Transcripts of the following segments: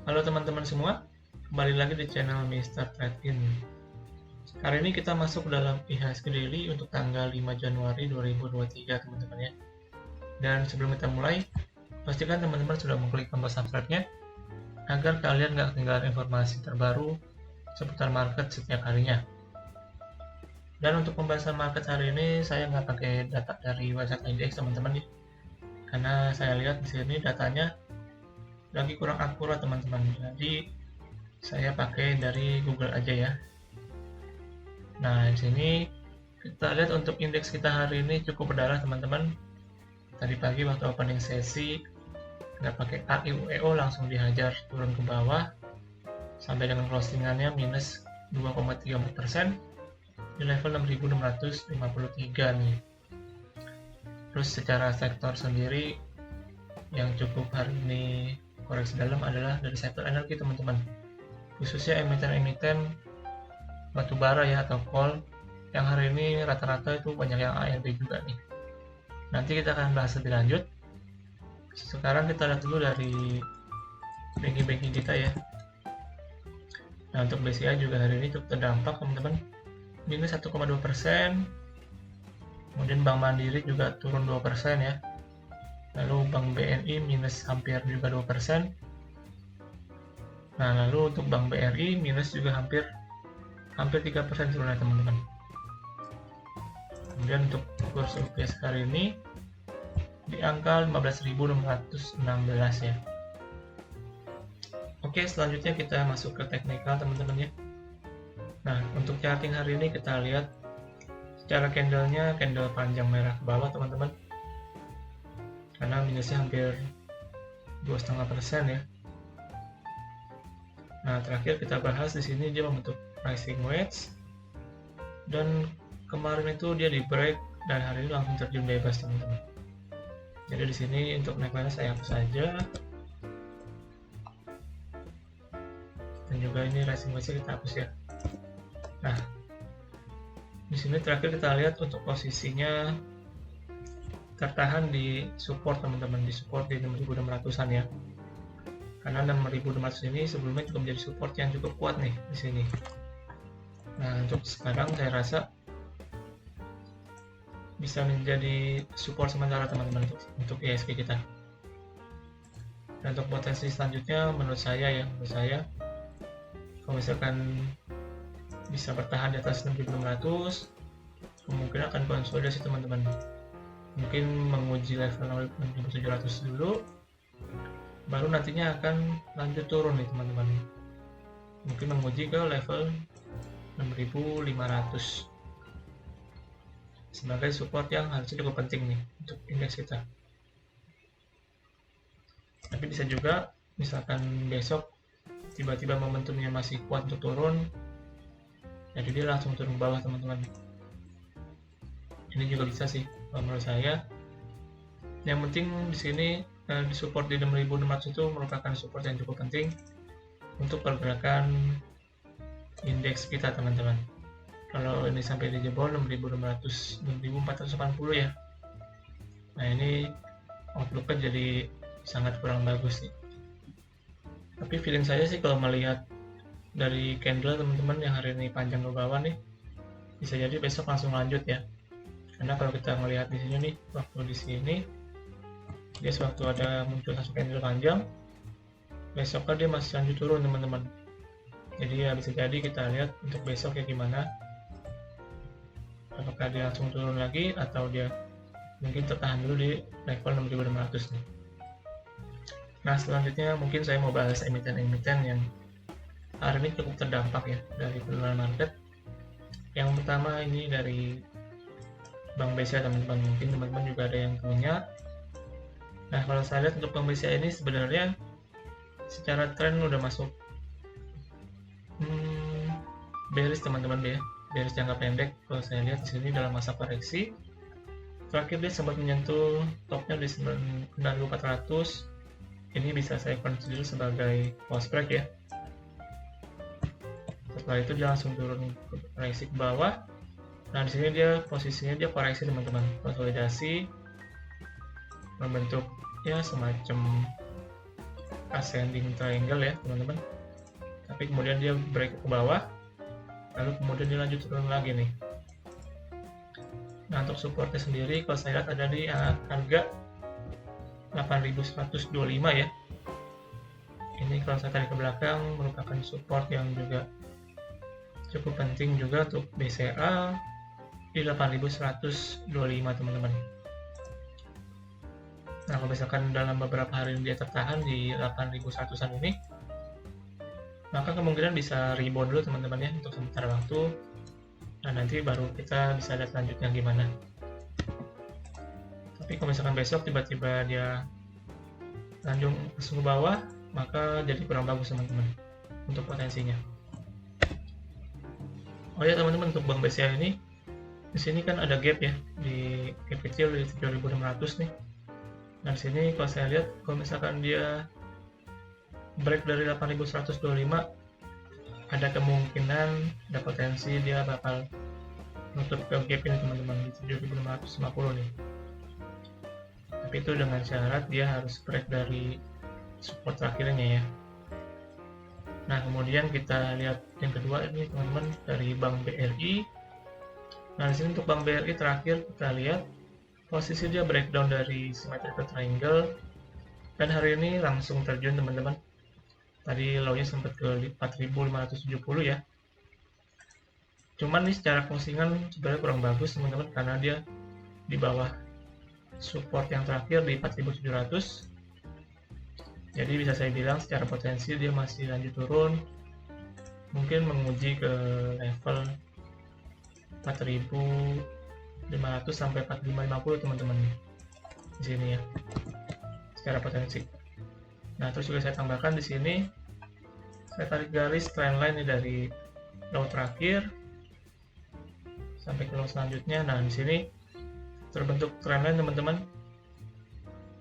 Halo teman-teman semua, kembali lagi di channel Mr. Trade-in. Hari ini kita masuk dalam IHSG Daily untuk tanggal 5 Januari 2023 teman-teman ya. Dan sebelum kita mulai, pastikan teman-teman sudah mengklik tombol subscribe-nya agar kalian nggak ketinggalan informasi terbaru seputar market setiap harinya. Dan untuk pembahasan market hari ini saya nggak pakai data dari website IDX teman-teman ya, karena saya lihat di sini datanya lagi kurang akurat teman-teman. Jadi saya pakai dari Google aja ya. Nah, di sini kita lihat untuk indeks kita hari ini cukup berdarah teman-teman. Tadi pagi waktu opening sesi nggak pakai AIUEO langsung dihajar turun ke bawah sampai dengan closingannya minus 2,34% di level 6.653 nih. Terus secara sektor sendiri yang cukup hari ini koreksi dalam adalah dari sektor energi teman-teman, khususnya emiten-emiten batubara ya atau coal yang hari ini rata-rata itu banyak yang ARB juga nih. Nanti kita akan bahas lebih lanjut. Sekarang kita lihat dulu dari banking kita ya. Nah, untuk BCA juga hari ini cukup terdampak teman-teman, minus 1,2%. Kemudian Bank Mandiri juga turun 2% ya. Lalu Bank BNI minus hampir juga 2%. Nah, lalu untuk Bank BRI minus juga hampir 3% turunnya teman-teman. Kemudian untuk kurs rupiah hari ini di angka 15.616 ya. Oke, selanjutnya kita masuk ke teknikal teman-teman ya. Nah, untuk charting hari ini kita lihat secara candlenya, candle panjang merah ke bawah teman-teman, karena minusnya hampir 2,5% ya. Nah, terakhir kita bahas di sini dia membentuk pricing wedge, dan kemarin itu dia di break dan hari ini langsung terjun bebas teman-teman. Jadi di sini untuk neckline saya hapus saja, dan juga ini rising wedge kita hapus ya. Nah, di sini terakhir kita lihat untuk posisinya tertahan di support teman-teman, di support di 6.600-an ya. Karena 6.600 ini sebelumnya juga menjadi support yang cukup kuat nih di sini. Nah, untuk sekarang saya rasa bisa menjadi support sementara teman-teman untuk IHSG kita. Dan untuk potensi selanjutnya menurut saya kalau misalkan bisa bertahan di atas 6.600, kemungkinan akan konsolidasi teman-teman. Mungkin menguji level 6.700 dulu, baru nantinya akan lanjut turun nih teman-teman. Mungkin menguji ke level 6.500 sebagai support yang harusnya cukup penting nih untuk indeks kita. Tapi bisa juga misalkan besok tiba-tiba momentumnya masih kuat untuk turun, jadi dia langsung turun ke bawah teman-teman. Ini juga bisa sih menurut saya. Yang penting di sini di support di 6.600 itu merupakan support yang cukup penting untuk pergerakan indeks kita teman-teman. Kalau ini sampai dijebol 6.600, 6.480 ya. Nah, ini outlook-nya jadi sangat kurang bagus nih. Tapi feeling saya sih kalau melihat dari candle teman-teman yang hari ini panjang ke bawah nih, bisa jadi besok langsung lanjut ya. Karena kalau kita melihat di sini nih, waktu di sini dia sewaktu ada muncul satu candle panjang, besoknya dia masih lanjut turun teman-teman. Jadi ya bisa jadi kita lihat untuk besok ya gimana, apakah dia langsung turun lagi atau dia mungkin tertahan dulu di level 6.600 nih. Nah, selanjutnya mungkin saya mau bahas emiten-emiten yang hari ini cukup terdampak ya dari penurunan market. Yang pertama ini dari Bank BCA teman-teman, mungkin teman-teman juga ada yang punya. Nah, kalau saya lihat untuk Bank BCA ini sebenarnya secara tren udah masuk bearish teman-teman ya, bearish jangka pendek. Kalau saya lihat di sini dalam masa koreksi terakhir dia sempat menyentuh topnya di 9.400. Ini bisa saya consider sebagai false break ya. Setelah itu dia langsung turun koreksi ke bawah. Nah, di sini dia posisinya dia koreksi teman-teman, konsolidasi, membentuk ya semacam ascending triangle ya teman-teman, tapi kemudian dia break ke bawah, lalu kemudian dia lanjut turun lagi nih. Nah untuk supportnya sendiri kalau saya lihat ada di harga 8125 ya. Ini kalau saya tarik ke belakang merupakan support yang juga cukup penting juga untuk BCA di 8125 teman-teman. Nah kalau misalkan dalam beberapa hari dia tertahan di 8100an ini, maka kemungkinan bisa rebound dulu teman-teman ya untuk sementara waktu. Nah nanti baru kita bisa lihat lanjutnya gimana. Tapi kalau misalkan besok tiba-tiba dia lanjut langsung ke bawah, maka jadi kurang bagus teman-teman untuk potensinya. Oh ya teman-teman, untuk Bank BCA ini di sini kan ada gap ya, di gap kecil di 7600 nih. Nah di sini kalau saya lihat kalau misalkan dia break dari 8125, ada kemungkinan ada potensi dia bakal nutup ke gap ini teman-teman di 7650 nih. Tapi itu dengan syarat dia harus break dari support terakhirnya ya. Nah kemudian kita lihat yang kedua ini teman-teman dari Bank BRI. Nah di sini untuk Bank BRI terakhir kita lihat posisi dia breakdown dari symmetrical triangle dan hari ini langsung terjun teman-teman. Tadi low-nya sempat ke 4570 ya. Cuman nih secara closingan sebenarnya kurang bagus teman-teman karena dia di bawah support yang terakhir di 4700. Jadi bisa saya bilang secara potensi dia masih lanjut turun, mungkin menguji ke level 4500 sampai 4550 teman-teman di sini ya secara potensi. Nah terus juga saya tambahkan di sini saya tarik garis trendline nih dari low terakhir sampai ke low selanjutnya. Nah di sini terbentuk trendline teman-teman.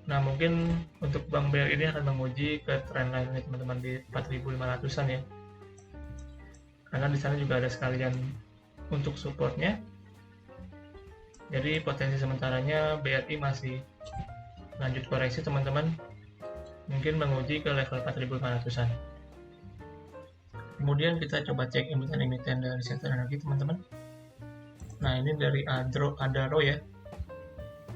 Nah mungkin untuk Bank BRI ini akan menguji ke trendline ini teman-teman di 4500an ya, karena di sana juga ada sekalian untuk supportnya. Jadi potensi sementaranya BRI masih lanjut koreksi teman-teman, mungkin menguji ke level 4500an. Kemudian kita coba cek emiten-emiten dari sektor energi teman-teman. Nah ini dari Adaro ya.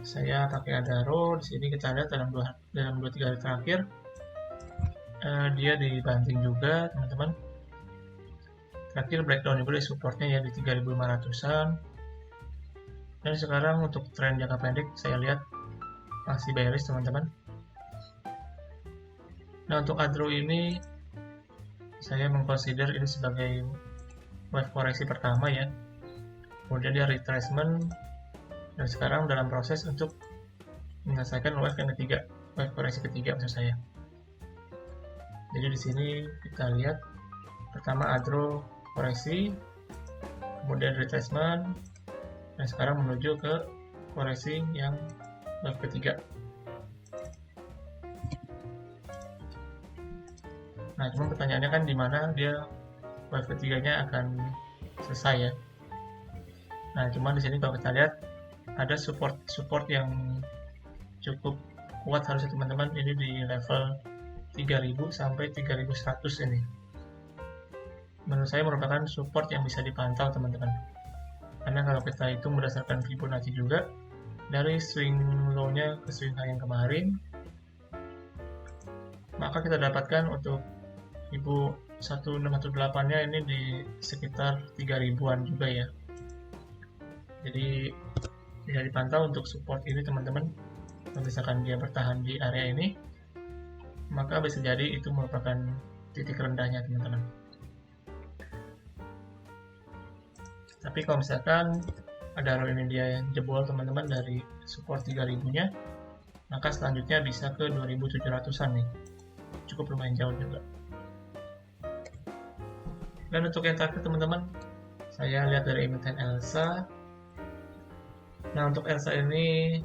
Saya pakai Adaro. Di sini kita lihat dalam 2-3 hari terakhir dia dibanting juga teman-teman. Terakhir breakdown juga di supportnya ya di 3500an. Dan sekarang untuk tren jangka pendek saya lihat masih bearish teman-teman. Nah untuk Adaro ini saya mengconsider ini sebagai wave koreksi pertama ya. Kemudian dia retracement dan sekarang dalam proses untuk menyelesaikan wave yang ketiga, wave koreksi ketiga maksud saya. Jadi di sini kita lihat pertama Adaro koreksi, kemudian retracement, dan sekarang menuju ke koreksi yang wave ketiga. Nah, cuma pertanyaannya kan di mana dia wave ketiganya akan selesai ya. Nah, cuma di sini kalau kita lihat ada support yang cukup kuat harusnya teman-teman, ini di level 3000 sampai 3100 ini. Menurut saya merupakan support yang bisa dipantau teman-teman. Karena kalau kita hitung berdasarkan Fibonacci juga, dari swing low-nya ke swing high yang kemarin, maka kita dapatkan untuk Ibu 1618-nya ini di sekitar 3000-an juga ya. Jadi bisa dipantau untuk support ini teman-teman. Kalau misalkan dia bertahan di area ini, maka bisa jadi itu merupakan titik rendahnya teman-teman. Tapi kalau misalkan Adaro ini dia jebol teman-teman dari support 3000-nya, maka selanjutnya bisa ke 2700-an nih. Cukup lumayan jauh juga. Dan untuk yang terakhir teman-teman, saya lihat dari emiten Elsa. Nah untuk Elsa ini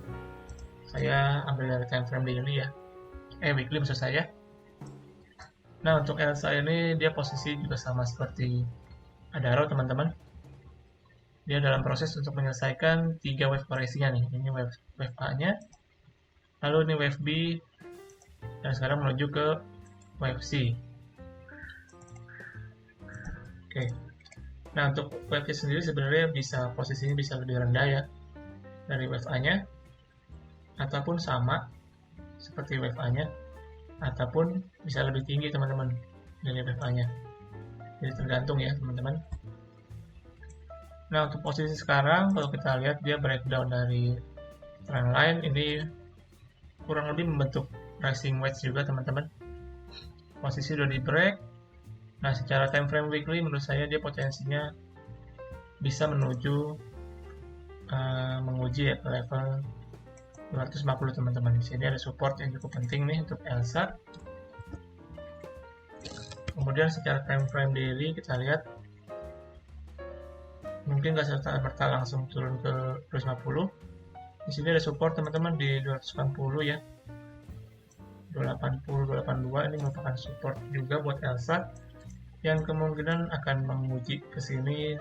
saya ambil dari time frame daily ya, weekly maksud saya. Nah untuk Elsa ini dia posisi juga sama seperti Adaro teman-teman. Dia dalam proses untuk menyelesaikan 3 wave koreksinya nih. Ini wave A nya, lalu ini wave B, dan sekarang menuju ke WFC. Oke. Nah, untuk WFC sendiri sebenarnya posisinya bisa lebih rendah ya dari WFA-nya, ataupun sama seperti WFA-nya, ataupun bisa lebih tinggi teman-teman dari WFA-nya. Jadi tergantung ya teman-teman. Nah, untuk posisi sekarang kalau kita lihat dia breakdown dari trend line ini kurang lebih membentuk rising wedge juga teman-teman. Posisi udah di break. Nah, secara time frame weekly menurut saya dia potensinya bisa menguji ya ke level 250 teman-teman. Di sini ada support yang cukup penting nih untuk ELSA. Kemudian secara time frame daily kita lihat mungkin nggak serta-merta langsung turun ke 250. Di sini ada support teman-teman di 280 ya. 280, 282 ini merupakan support juga buat ELSA yang kemungkinan akan menguji ke sini,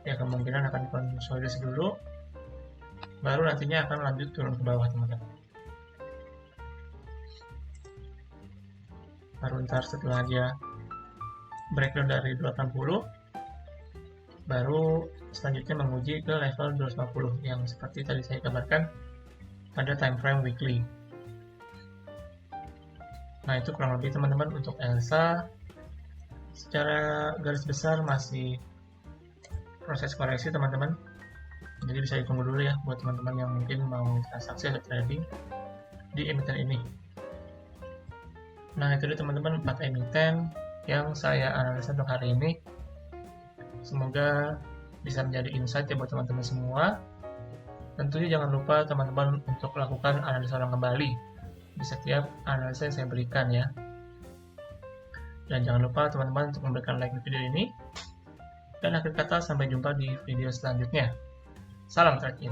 ya kemungkinan akan konsolidasi dulu, baru nantinya akan lanjut turun ke bawah teman-teman. Baru ntar setelah dia breakdown dari 280, baru selanjutnya menguji ke level 250 yang seperti tadi saya kabarkan pada time frame weekly. Nah, itu kurang lebih teman-teman untuk ELSA. Secara garis besar masih proses koreksi teman-teman, jadi bisa ditunggu dulu ya buat teman-teman yang mungkin mau transaksi atau trading di emiten ini. Nah, itu dia teman-teman 4 emiten yang saya analisa untuk hari ini. Semoga bisa menjadi insight ya buat teman-teman semua. Tentunya jangan lupa teman-teman untuk lakukan analisa ulang kembali di setiap analisa yang saya berikan ya. Dan jangan lupa teman-teman untuk memberikan like di video ini. Dan akhir kata, sampai jumpa di video selanjutnya. Salam trading.